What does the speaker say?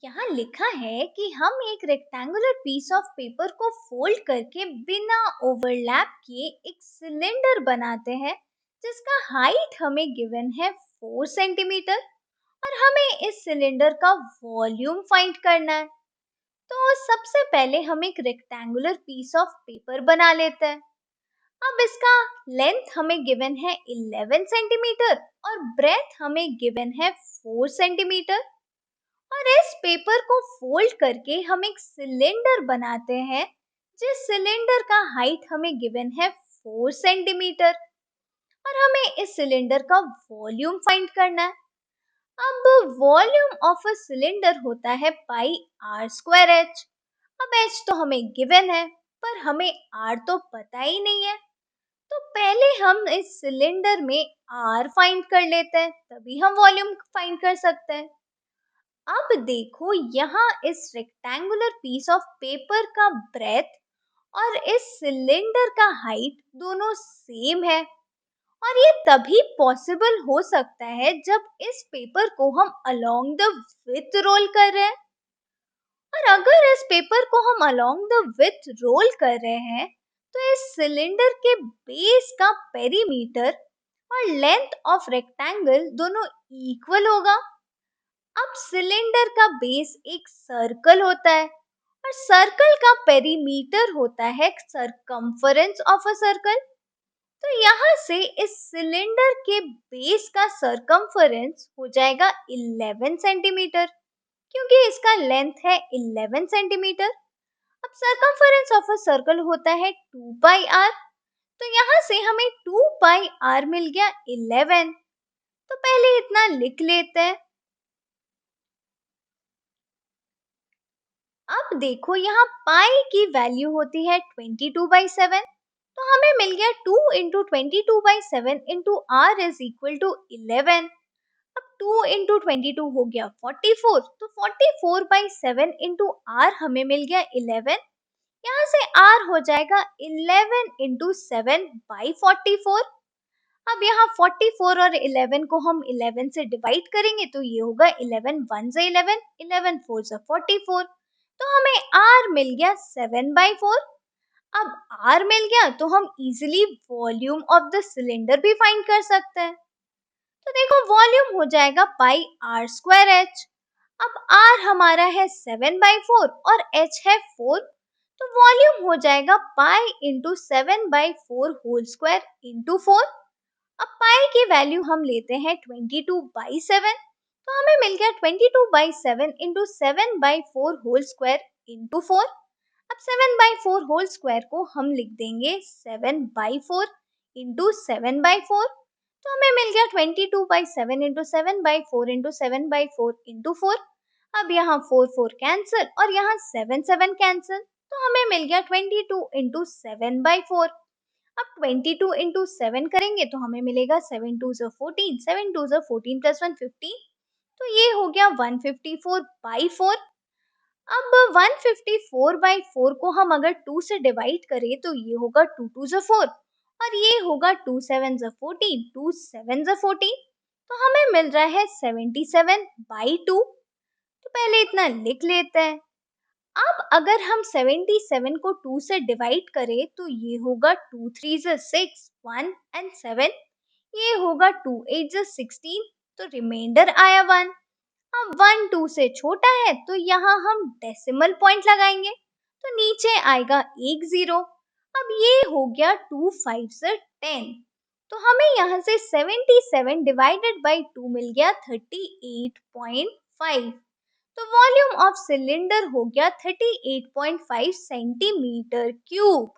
यहाँ लिखा है कि हम एक रेक्टेंगुलर पीस ऑफ पेपर को फोल्ड करके बिना ओवरलैप किए एक सिलेंडर बनाते हैं जिसका हाइट हमें गिवन है 4 सेंटीमीटर और हमें इस सिलेंडर का वॉल्यूम फाइंड करना है। तो सबसे पहले हम एक रेक्टेंगुलर पीस ऑफ पेपर बना लेते हैं। अब इसका लेंथ हमें गिवन है 11 सेंटीमीटर और ब्रेथ हमें गिवन है 4 सेंटीमीटर और इस पेपर को फोल्ड करके हम एक सिलेंडर बनाते हैं जिस सिलेंडर का हाइट हमें गिवन है 4 सेंटीमीटर और हमें इस सिलेंडर का वॉल्यूम फाइंड करना है। अब वॉल्यूम ऑफ अ सिलेंडर होता है पाई आर स्क्वायर एच। अब एच तो हमें गिवन है पर हमें आर तो पता ही नहीं है, तो पहले हम इस सिलेंडर में आर फाइंड कर लेते हैं तभी हम वॉल्यूम फाइंड कर सकते हैं। अब देखो यहाँ इस रेक्टेंगुलर पीस ऑफ पेपर का ब्रेथ और इस सिलेंडर का हाइट दोनों सेम है और ये तभी पॉसिबल हो सकता है जब इस पेपर को हम अलोंग द विथ रोल कर रहे हैं। और अगर इस पेपर को हम अलोंग द विथ रोल कर रहे हैं तो इस सिलेंडर के बेस का पेरीमीटर और लेंथ ऑफ रेक्टेंगल दोनों इक्वल होगा। अब सिलेंडर का बेस एक सर्कल होता है और सर्कल का पेरीमीटर होता है सरकमफरेंस ऑफ अ सर्कल। तो यहाँ से इस सिलेंडर के बेस का सरकमफरेंस हो जाएगा 11 सेंटीमीटर क्योंकि इसका लेंथ है 11 सेंटीमीटर। अब सरकमफरेंस ऑफ अ सर्कल होता है 2 पाई आर, तो यहाँ से हमें 2 पाई आर मिल गया 11। तो पहले इतना लिख लेते हैं। अब देखो यहाँ पाई की वैल्यू होती है 22/7, तो हमें मिल गया 2 into 22/7 into R is equal to 11। अब 2 इंटू 22 हो गया 44, तो 44/7 इंटू आर हमें मिल गया 11। यहाँ से आर हो जाएगा 11 इंटू 7/44। अब यहाँ 44 और 11 को हम 11 से डिवाइड करेंगे तो ये होगा 11 1 से 11, 11 4 से 44, तो हमें r मिल गया 7/4। अब r मिल गया तो हम easily volume of the cylinder भी फाइंड कर सकते हैं। तो देखो वॉल्यूम हो जाएगा पाई आर स्क्वायर एच। अब r हमारा है 7/4 और h है 4, तो वॉल्यूम हो जाएगा pi into 7/4 whole square into 4। अब पाई की वैल्यू हम लेते हैं 22/7, तो हमें मिल गया 22/7 इंटू 7/4 होल स्क्वायर इंटू 4। अब 7/4 होल स्क्वायर को हम लिख देंगे 7/4 इंटू 7/4, तो हमें मिल गया 22/7 इंटू 7/4 इंटू 7/4 इंटू 4। अब यहाँ 4 4 कैंसिल और यहाँ 7 7 कैंसिल, तो हमें मिल गया 22 इंटू 7/4। अब 22 इंटू 7 करेंगे तो हमें मिलेगा 7 2 ज़ा 14, 7 2 ज़ा 14 प्लस 1 15, तो ये हो गया 154/4। अब 154/4 को हम अगर 2 से डिवाइड करें तो ये होगा 2 2 ज़ा 4 और ये होगा 2 7 ज़ा 14, 2 7 ज़ा 14, तो हमें मिल रहा है 77/2। तो पहले इतना लिख लेते हैं। अब अगर हम 77 को 2 से डिवाइड करें तो ये होगा 2 3 ज़ा 6, 1 एंड 7, ये होगा 2 8 ज़ा 16, तो रिमाइंडर आया 1। अब 1 2 से छोटा है तो यहाँ हम डेसिमल पॉइंट लगाएंगे, तो नीचे आएगा एक 0। अब ये हो गया 2 5 से 10, तो हमें यहाँ से 77 डिवाइडेड बाई 2 मिल गया 38.5। तो वॉल्यूम ऑफ सिलेंडर हो गया 38.5 सेंटीमीटर क्यूब।